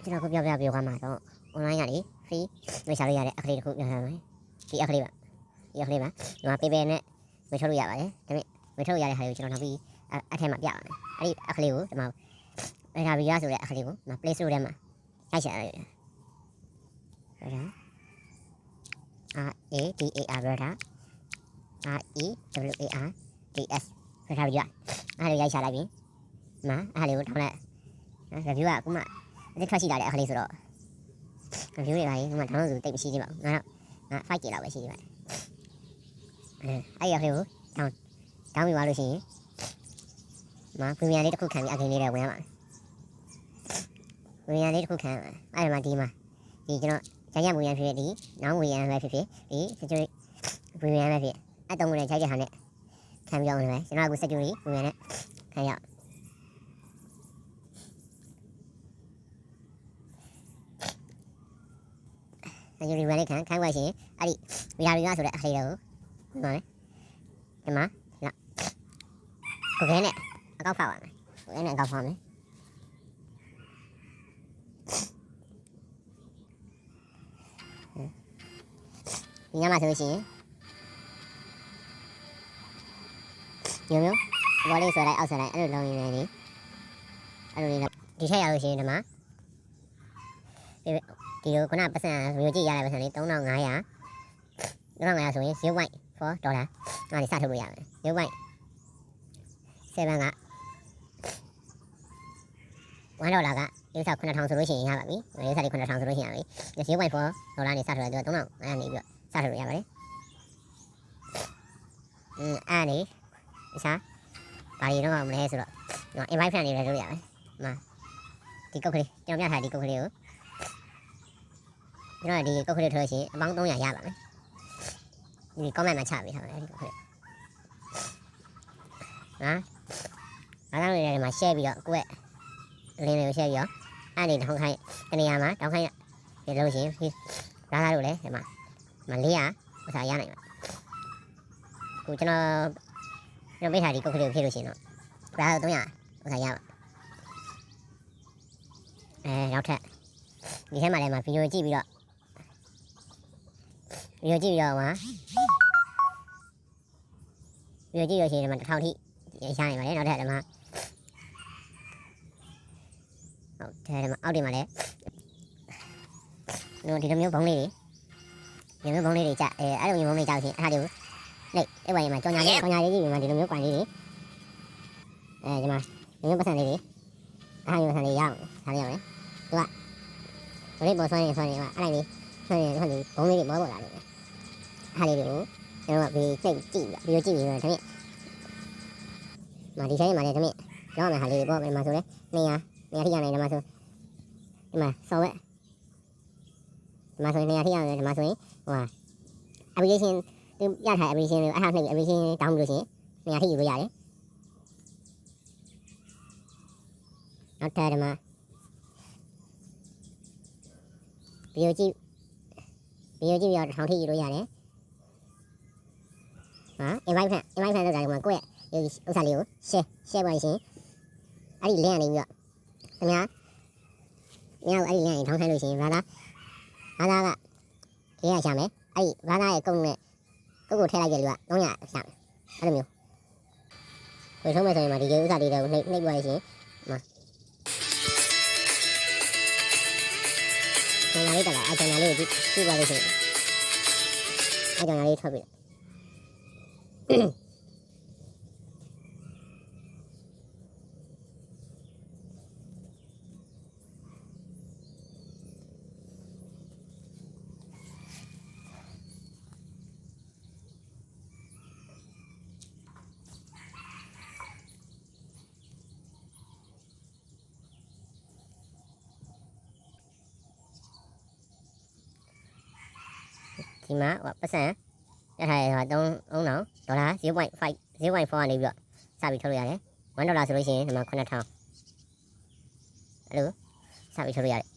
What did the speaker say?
ကျွန်တော်ခုပြောပြမှာတော့ online ကနေ free ဝယ်ချလို့ရတဲ့အခလေးတစ်ခုပြောပြမယ်ဒီအခလေးပါဒီအခလေးပါဒီမှာ PayPal နဲ့ဝယ်ထုတ်လို့ရပါတယ်ဒါပေမဲ့ဝယ်ထုတ်ရတဲ့ဟာကိုကျွန်တော်နောက်ပြီးအထက်မှာပြပါမယ်အဲ့ဒီအခလေးကိုဒီမှာ Radavia ဆိုတဲ့အခလေးကိုဒီမှာ Play Store ထဲမှာရိုက်ချရတယ်Radavia Radavia အဲ့ဒါရိုက်ချလိုက်ပြီဒီမှာအဲ့ဒါလေးကိုထောင်းလိုက် review ကအခုမှအစ်ထွက်ရှိလာတဲ့အခလေးဆိုတော့ review တွေပါရင်ဒီမှာ download ဆိုတိတ်မရှိသေးပါဘူးငါတော့5K လောက်ပဲရှိသေးပါတယ်အဲ့ဒီအခလေးကိုတောင်းပြီးသွားလို့ရှိရင်ဒီမှာ premium လေးတစ်ခုခံပြီးအကင်းလေးတွေဝင်ရပါတယ် premium လေးတစ်ခုခံအဲ့ဒီမှာဒီကျွန်တော်ရိုက်ရမူရန်ဖြစ်ဖြစ်ဒီနောင်မူရန်ပဲဖြစ်ဖြစ်ဒီ security premium ပဲဖြစ်အဲ့တုံးနဲ့ရိုက်တဲ့ဟာနဲ့ခံပြအောင်လည်းကျွန်တော်က security premium နဲ့ခံရယူရီဝယ်လေးခံခိုင်းဝယ်ရှင်အဲ့ဒီဗီဒါရီကဆိုတဲ့အခလေးတွေကိုဝင်ပါမယ်ဒီမှာလာကိုခဲနဲ့အကောက်ဖောက်ပါမယ်ကိုခဲနဲ့အကောက်ဖောက်မယ်ဒီညမှာဆိုလို့ရှိရင်မျိုးဘောလေးဆိုလိုက်အောက်ဆိုလိုက်အဲ့လိုလုံးရင်းနေလေအဲ့လိုလေးဒီထက်ရလို့ရှိရင်ဒီမှာဒီလိုခုနပတ်စံမျိုးကြည့်ရတဲ့ပတ်စံလေး3500ဆိုရင် $0.4 ဒေါ်လာအဲ့ဒီစထုတ်လို့ရမယ် 0.7 က$1ကဒီစား9000ဆိုလို့ရှိရင်ရပါပြီဒီစားလေး9000ဆိုလို့ရှိရင်ရပြီ $0.4 ဒေါ်လာနေစထုတ်ရတော့3500နေပြီးတော့စထုတ်လို့ရပါတယ်အဲ့ဒီစားဘာတွေတော့မလဲဆိုတော့ invite friend တွေလည်းလုပ်ရမယ်ဒီကုတ်ကလေးကျွန်တော်ပြထားဒီကုတ်ကလေးကိုကျွန်တော်ဒီကုတ်ကလေးထိုးလို့ရှိရင်အပေါင်း300ရပါမယ်ဒီ comment မှာချပေးထားပါတယ်ဒီကုတ်ကလေးအားလုံးတွေဒီမှာ share ပြီးတော့ကိုယ့်ရဲ့ link တွေကို share ပြီးတော့အဲ့ဒီထောင်းခိုင်းတနေရာမှာတောင်းခိုင်းရလို့ရှိရင်လာလာလို့လေဒီမှာ400ဥစားရနိုင်ပါကိုကျွန်တော်ပေးထားဒီကုတ်ကလေးကိုဖြည့်လို့ရှိရင်တော့လာတော့300ဥစားရပါနောက်ထပ်ဒီထဲမှာလည်းဗီဒီယိုကြည့်ပြီးတော့ဗီဒီယိုကြည့်လို့ရှိရင်ဒီမှာ1000ထိရနိုင်ပါတယ်နောက်ထပ်ဒီမှာအောက်ဒီမှာလည်းဒီလိုမျိုးဘုံလေးတွေကြာအဲ့လိုမျိုးဘုံလေးကြောက်ရှင်အဲ့ဒါတွေကိုအဲ့ဝိုင်းမှာကြောင်ညာလေးကြည့်ပြီးမှဒီလိုမျိုးကွန်လေးတွေဒီမှာဒီမျိုးပတ်စံလေးတွေအဲ့လိုမျိုးပတ်စံလေးရအောင်ထားရမယ်သူကဘယ်လိုပေါ်ဆွမ်းနေမှာအဲ့ဒါလေးဆွမ်းနေဘုံလေးတွေမောပေါ်လာတယ်အဲ့လေးတွေကိုကျွန်တော်ကဒီစိတ်ကြည့်ပြီးတော့ဒါမြင့်ဒီဆိုင်မှာလည်းဒါမြင့်ကြောက်မယ်ဟာလေးပေါ့မှာဆိုလဲ200ထိရနိုင်တယ်မှာဆိုဒီမှာဆော်ဝက်ဒီမှာဆို200ထိရတယ်ဒီမှာဆိုရင်application သူရထား application ကိုအဲ့ဟာနှိပ် application တောင်းလို့ရှိရင်200ထိယူလို့ရတယ်နောက်ထပ်ဒီမှာဗီဒီယိုကြည့်ပြီးတော့1000ထိယူလို့ရတယ်invite friend ဆိုတာကကိုယ့်ရဲ့ဥစ္စာလေးကို share ပါရှင်အဲ့ဒီ link ကနေပြီးတော့ခင်ဗျာအဲ့ဒီ link ကိုထောင်းခိုင်းလို့ရှိရင်ဘာသာကဒီရရှာမယ်အဲ့ဒီဘာသာရဲ့ကုတ်နဲ့ကုတ်ကိုထည့်လိုက်တဲ့လူက300ရှာမယ်အဲ့လိုမျိုးကိုထုံးမယ်ဆိုရင်ဒီဥစ္စာလေးတွေကိုနှိပ်ပွားရရှင်ကျွန်တော်လေးတက်လာအကျွန်တော်လေးကိုကြည့်ပါလို့ရှိရင်အကျွန်တော်လေးထွက်ပြီးဒီမှာပတ်စံရထားရ$3000ဒေါ်လာ 0.4 ကနေပြီးတော့စပြီးထုတ်လို့ရတယ်$1ဆိုလို့ရှိရင်ဒီမှာ9000အဲ့လိုစပြီးထုတ်လို့ရတယ်